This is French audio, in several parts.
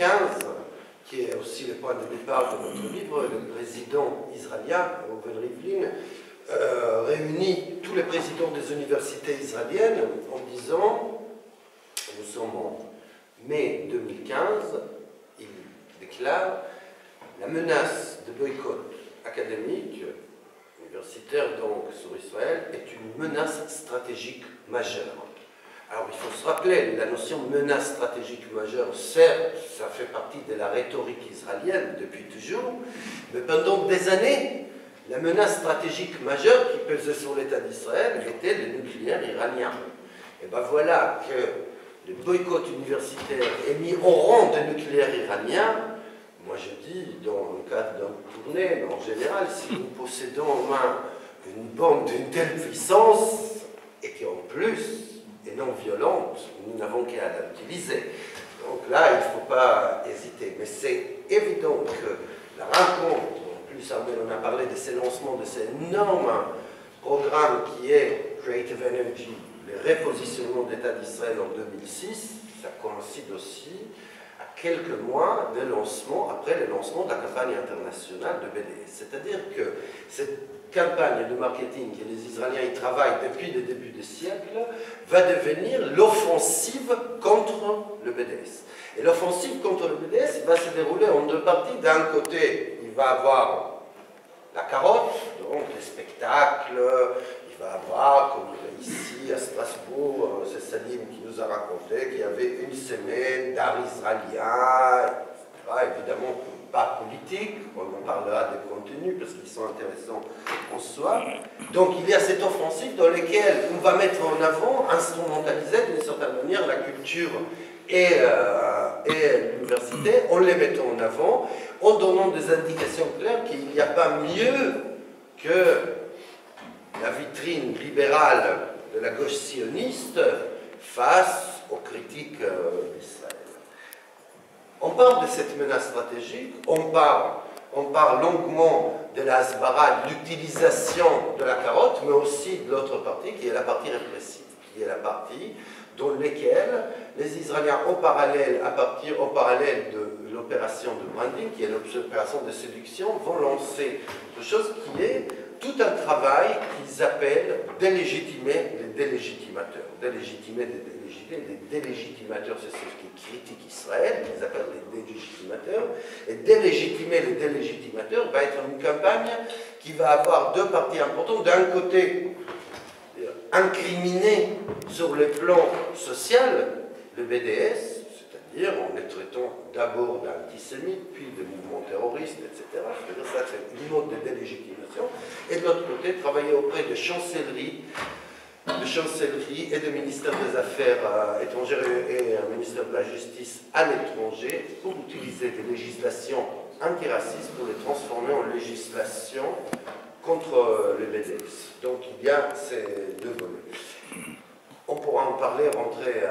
2015, qui est aussi le point de départ de notre livre, le président israélien, Reuven Rivlin, réunit tous les présidents des universités israéliennes en disant, nous sommes en mai 2015, il déclare la menace de boycott académique, universitaire donc sur Israël, est une menace stratégique majeure. Alors il faut se rappeler, la notion de menace stratégique majeure, certes, ça fait partie de la rhétorique israélienne depuis toujours, mais pendant des années, la menace stratégique majeure qui pesait sur l'État d'Israël était le nucléaire iranien. Et bien voilà que le boycott universitaire est mis au rang de nucléaire iranien. Moi je dis, dans le cadre d'un tournée, mais en général, si nous possédons en main une bombe d'une telle puissance, et qui en plus est non violente, nous n'avons qu'à l'utiliser. Donc là, il ne faut pas hésiter. Mais c'est évident que la rencontre, en plus on a parlé de ces lancements, de ces énormes programmes qui est Creative Energy, le repositionnement d'État d'Israël en 2006, ça coïncide aussi à quelques mois de lancement, après le lancement de la campagne internationale de BDS. C'est-à-dire que cette campagne de marketing que les Israéliens y travaillent depuis le début du siècle va devenir l'offensive contre le BDS. Et l'offensive contre le BDS va se dérouler en deux parties. D'un côté, il va avoir la carotte, donc les spectacles, il va avoir, comme ici à Strasbourg, c'est Salim qui nous a raconté qu'il y avait une semaine d'art israélien, etc. Évidemment, pas politique, on en parlera des contenus parce qu'ils sont intéressants en soi. Donc il y a cette offensive dans laquelle on va mettre en avant, instrumentaliser d'une certaine manière la culture et l'université, en les mettant en avant, en donnant des indications claires qu'il n'y a pas mieux que la vitrine libérale de la gauche sioniste face aux critiques d'Israël. On parle de cette menace stratégique, on parle longuement de la hasbara, de l'utilisation de la carotte, mais aussi de l'autre partie, qui est la partie répressive, qui est la partie dans laquelle les Israéliens, en parallèle de l'opération de branding, qui est l'opération de séduction, vont lancer quelque chose qui est tout un travail qu'ils appellent délégitimer les délégitimateurs. Délégitimer les délégitimateurs, c'est ceux qui critiquent Israël, ils appellent les délégitimateurs. Et délégitimer les délégitimateurs va être une campagne qui va avoir deux parties importantes. D'un côté, incriminer sur le plan social le BDS, c'est-à-dire en les traitant d'abord d'antisémites, puis de mouvements terroristes, etc. C'est-à-dire ça, c'est une mode de délégitimation. Et de l'autre côté, travailler auprès de chancelleries et de ministère des Affaires étrangères et un ministère de la Justice à l'étranger pour utiliser des législations antiracistes pour les transformer en législation contre le BDS. Donc il y a ces deux volets. On pourra en parler, rentrer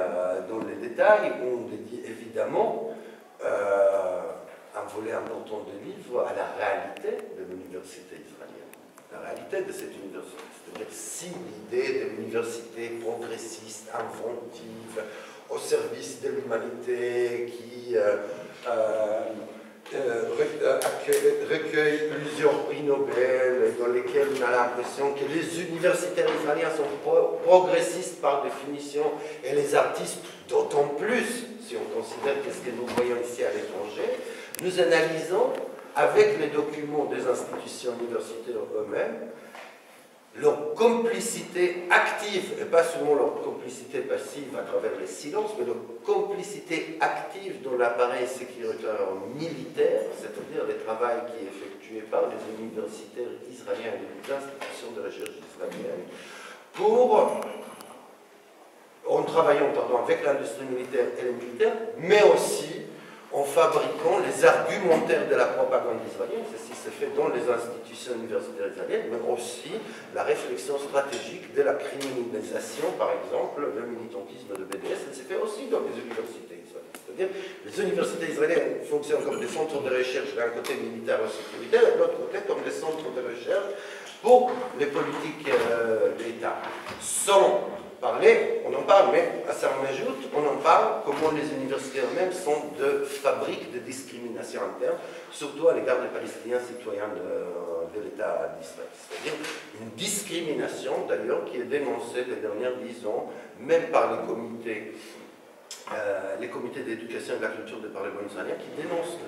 dans les détails. On dédie évidemment un volet important du livre à la réalité de l'université israélienne. La réalité de cette université. C'est-à-dire si l'idée de l'université progressiste, inventive, au service de l'humanité, qui recueille plusieurs prix Nobel, dans lesquels on a l'impression que les universitaires israéliens sont progressistes par définition, et les artistes d'autant plus, si on considère qu'est-ce que nous voyons ici à l'étranger, nous analysons avec les documents des institutions universitaires eux-mêmes leur complicité active, et pas seulement leur complicité passive à travers les silences, mais leur complicité active dans l'appareil sécuritaire militaire, c'est-à-dire le travail qui est effectué par les universitaires israéliens et les institutions de recherche israéliennes, en travaillant avec l'industrie militaire et les militaires, mais aussi en fabriquant les argumentaires de la propagande israélienne. Ceci se fait dans les institutions universitaires israéliennes, mais aussi la réflexion stratégique de la criminalisation, par exemple, le militantisme de BDS, elle se fait aussi dans les universités israéliennes. C'est-à-dire, les universités israéliennes fonctionnent comme des centres de recherche d'un côté militaire et sécuritaire, et de l'autre côté comme des centres de recherche pour les politiques d'État. Sans parler, on en parle, mais à ça on ajoute, on en parle comment les universités elles-mêmes sont de fabriques de discrimination interne, surtout à l'égard des Palestiniens citoyens de l'État d'Israël. C'est-à-dire une discrimination, d'ailleurs, qui est dénoncée les dernières 10 ans, même par les comités d'éducation et de la culture des parlements israéliens, qui dénoncent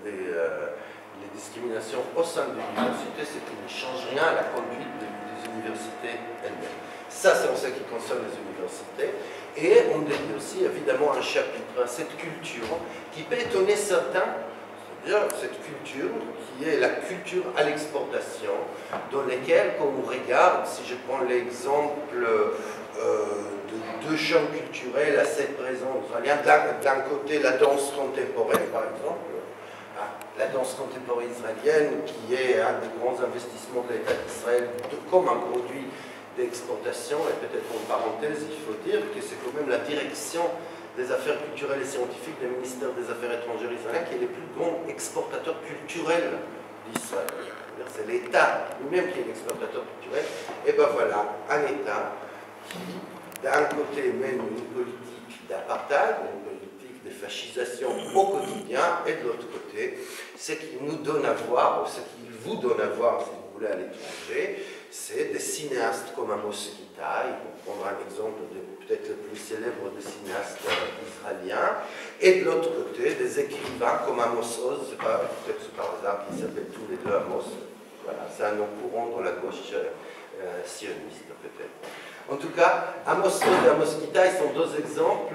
les discriminations au sein de l'université, c'est qui ne change rien à la conduite des universités elles-mêmes. Ça, c'est en ce qui concerne les universités. Et on dédie aussi, évidemment, un chapitre à cette culture qui peut étonner certains, c'est-à-dire cette culture qui est la culture à l'exportation, dans laquelle, quand on regarde, si je prends l'exemple de deux champs culturels assez présents israéliens, d'un côté la danse contemporaine, par exemple, la danse contemporaine israélienne, qui est un des grands investissements de l'État d'Israël comme un produit d'exportation, et peut-être en parenthèse, il faut dire que c'est quand même la direction des affaires culturelles et scientifiques du ministère des Affaires étrangères israélien qui est le plus grand exportateur culturel d'Israël. C'est l'État lui-même qui est l'exportateur culturel. Et ben voilà, un État qui, d'un côté, mène une politique d'apartheid, une politique de fascisation au quotidien, et de l'autre côté, ce qu'il nous donne à voir, ou ce qu'il vous donne à voir, si vous voulez, à l'étranger, c'est des cinéastes comme Amos Gitai, pour prendre un exemple peut-être le plus célèbre des cinéastes israéliens, et de l'autre côté, des écrivains comme Amos Oz, peut-être c'est par hasard qu'ils s'appellent tous les deux Amos, voilà, c'est un nom courant dans la gauche sioniste peut-être. En tout cas, Amos Oz et Amos Gitai sont deux exemples,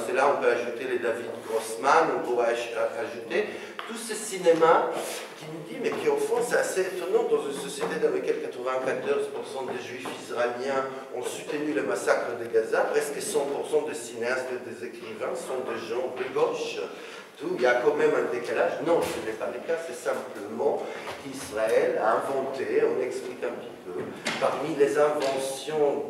c'est là on peut ajouter les David Grossman, on pourrait ajouter tout ce cinéma qui nous dit, mais qui au fond c'est assez étonnant dans une société dans laquelle 94% des juifs israéliens ont soutenu le massacre de Gaza, presque 100% des cinéastes et des écrivains sont des gens de gauche. Il y a quand même un décalage. Non, ce n'est pas le cas, c'est simplement qu'Israël a inventé, on explique un petit peu, parmi les inventions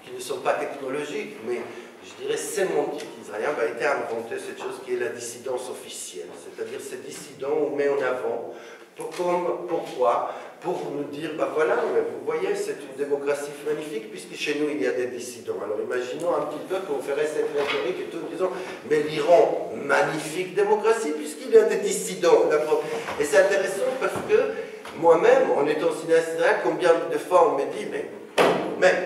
qui ne sont pas technologiques, mais je dirais sémantique israélien, a été inventé cette chose qui est la dissidence officielle. C'est-à-dire ces dissidents on met en avant. Pourquoi? Pour nous dire, ben voilà, vous voyez, c'est une démocratie magnifique puisque chez nous il y a des dissidents. Alors imaginons un petit peu qu'on ferait cette rhétorique et tout en disant, mais l'Iran, magnifique démocratie puisqu'il y a des dissidents. Et c'est intéressant parce que moi-même, en étant cinéaste israélien, combien de fois on me dit, mais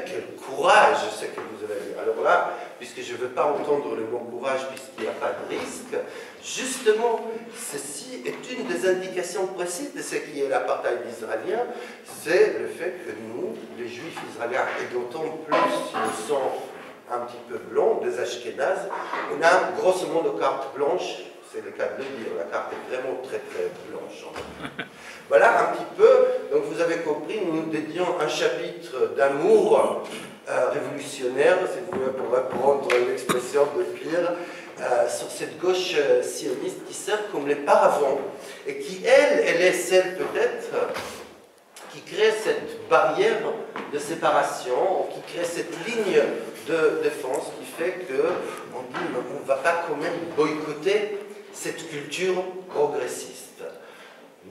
quel courage c'est que vous avez eu. Alors là, puisque je ne veux pas entendre le mot courage puisqu'il n'y a pas de risque, justement, ceci est une des indications précises de ce qui est l'apartheid israélien, c'est le fait que nous, les juifs israéliens, et d'autant plus s'ils sont un petit peu blancs, des Ashkénazes, on a grosso modo carte blanche, c'est le cas de le dire, la carte est vraiment très très blanche. Voilà un petit peu, donc vous avez compris, nous dédions un chapitre d'amour révolutionnaire, si vous voulez, pour reprendre l'expression de Pierre, sur cette gauche sioniste qui sert comme les paravents et qui, elle est celle peut-être qui crée cette barrière de séparation, qui crée cette ligne de défense qui fait qu'on dit on ne va pas quand même boycotter cette culture progressiste.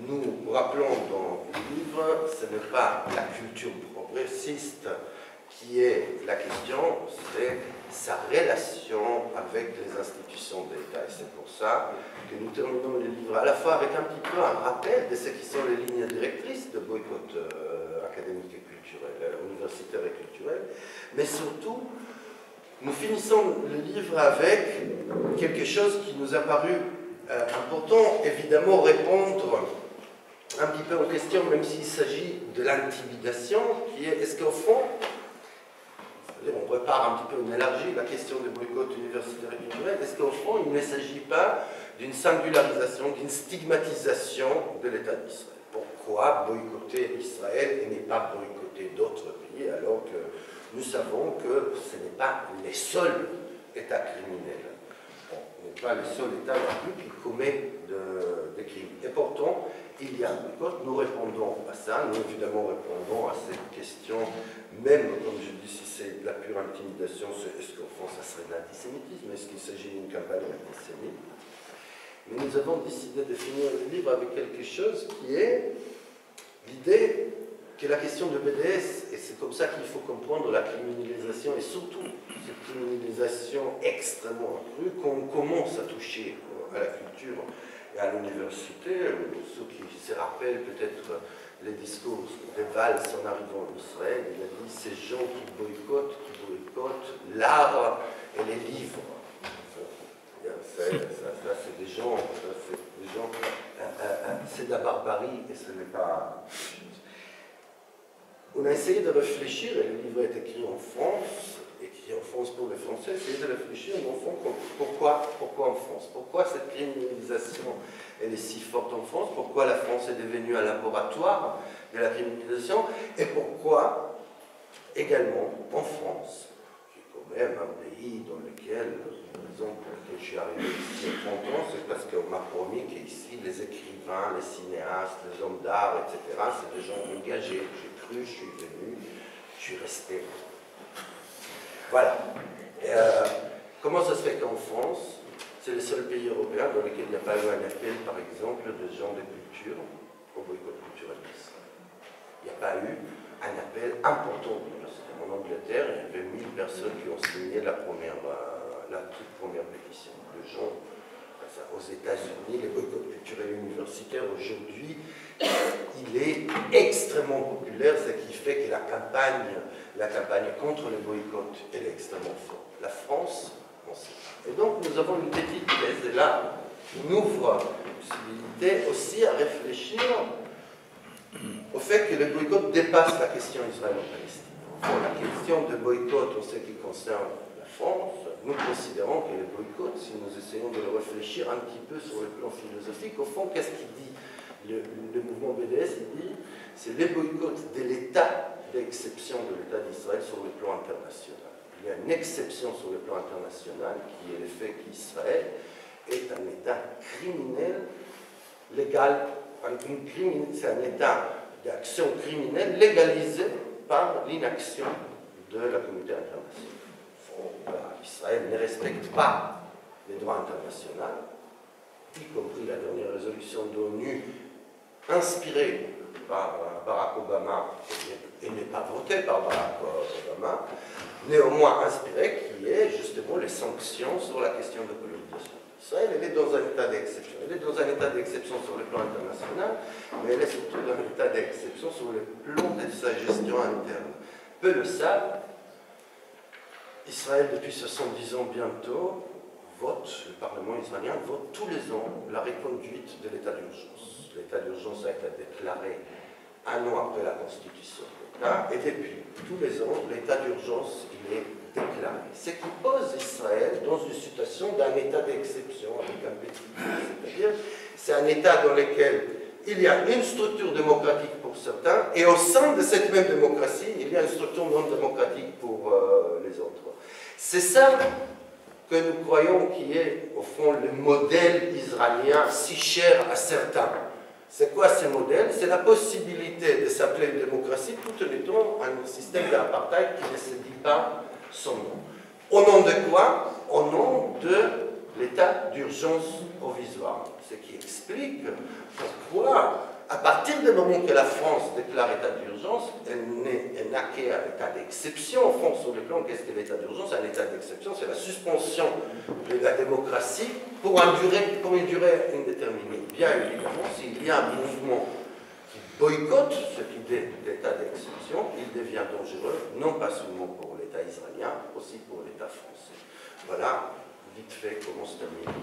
Nous rappelons dans le livre, ce n'est pas la culture progressiste qui est la question, c'est sa relation avec les institutions d'État. Et c'est pour ça que nous terminons le livre à la fois avec un petit peu un rappel de ce qui sont les lignes directrices de boycott académique et culturel, universitaire et culturel, mais surtout, nous finissons le livre avec quelque chose qui nous a paru important, évidemment, répondre un petit peu aux questions, même s'il s'agit de l'intimidation, qui est, est-ce qu'au fond, on prépare un petit peu, on élargit la question du boycott universitaire et culturel, est-ce qu'au fond, il ne s'agit pas d'une singularisation, d'une stigmatisation de l'État d'Israël? Pourquoi boycotter Israël et ne pas boycotter d'autres pays, alors que nous savons que ce n'est pas les seuls États criminels? Bon, n'est pas le seul État non plus qui commet des crimes. Et pourtant, il y a un boycott. Nous répondons à ça, nous évidemment répondons à cette question, même, comme je dis, si c'est de la pure intimidation, est-ce qu'au fond ça serait de l'antisémitisme? Est-ce qu'il s'agit d'une campagne antisémite? Mais nous avons décidé de finir le livre avec quelque chose qui est l'idée que la question de BDS, et c'est comme ça qu'il faut comprendre la criminalisation, et surtout cette criminalisation extrêmement accrue, qu'on commence à toucher à la culture et à l'université. Ceux qui se rappellent peut-être les discours de Valls en arrivant en Israël, il a dit ces gens qui boycottent l'art et les livres. Ça, c'est des gens, c'est de la barbarie et ce n'est pas... On a essayé de réfléchir, et le livre est écrit en France pour les Français, essayer de réfléchir, mais au fond, pourquoi en France? Pourquoi cette criminalisation elle est si forte en France? Pourquoi la France est devenue un laboratoire de la criminalisation? Et pourquoi, également, en France, qui est quand même un pays dans lequel, par exemple, pour lequel je suis arrivé ici il y a 30 ans, c'est parce qu'on m'a promis qu'ici, les écrivains, les cinéastes, les hommes d'art, etc., c'est des gens engagés. J'ai cru, je suis venu, je suis resté. Voilà. Comment ça se fait qu'en France, c'est le seul pays européen dans lequel il n'y a pas eu un appel, par exemple, de gens de culture au boycott culturel d'Israël? Il n'y a pas eu un appel important de l'université. En Angleterre, il y avait 1000 personnes qui ont signé la toute première pétition. De gens, aux États-Unis, les boycotts culturels universitaires aujourd'hui, il est extrêmement populaire, ce qui fait que la campagne contre les boycotts, elle est extrêmement forte. La France, on sait pas. Et donc nous avons une petite thèse, et là, on ouvre la possibilité aussi à réfléchir au fait que le boycott dépasse la question israélo-palestine. La question de boycott en ce qui concerne la France, nous considérons que le boycott, si nous essayons de le réfléchir un petit peu sur le plan philosophique, au fond, qu'est-ce qu'il dit le mouvement BDS? Il dit c'est le boycott de l'état d'exception de l'État d'Israël sur le plan international. Il y a une exception sur le plan international qui est le fait qu'Israël est un État criminel légal. C'est un État d'action criminelle légalisé par l'inaction de la communauté internationale. Israël ne respecte pas les droits internationaux, y compris la dernière résolution de l'ONU inspirée par Barack Obama et n'est pas votée par Barack Obama, néanmoins inspirée, qui est justement les sanctions sur la question de colonisation. Israël, elle est dans un état d'exception. Elle est dans un état d'exception sur le plan international, mais elle est surtout dans un état d'exception sur le plan de sa gestion interne. Peu le savent, Israël, depuis 70 ans bientôt, le Parlement israélien vote tous les ans la reconduite de l'état d'urgence. L'état d'urgence a été déclaré un an après la constitution de l'État, et depuis tous les ans, l'état d'urgence il est déclaré. Ce qui pose Israël dans une situation d'un état d'exception avec un petit peu. C'est-à-dire, c'est un état dans lequel il y a une structure démocratique pour certains, et au sein de cette même démocratie, il y a une structure non démocratique pour les autres. C'est ça que nous croyons qui est, au fond, le modèle israélien si cher à certains. C'est quoi ce modèle? C'est la possibilité de s'appeler une démocratie tout en étant un système d'apartheid qui ne se dit pas son nom. Au nom de quoi? Au nom de l'état d'urgence provisoire. Ce qui explique pourquoi, à partir du moment que la France déclare état d'urgence, elle n'a qu'à l'état d'exception. Au fond, sur le plan, qu'est-ce que l'état d'urgence? Un état d'exception, c'est la suspension de la démocratie pour une durée indéterminée. Bien évidemment, s'il y a un mouvement qui boycotte cette idée d'état d'exception, il devient dangereux, non pas seulement pour l'État israélien, aussi pour l'État français. Voilà, vite fait, comment se termine.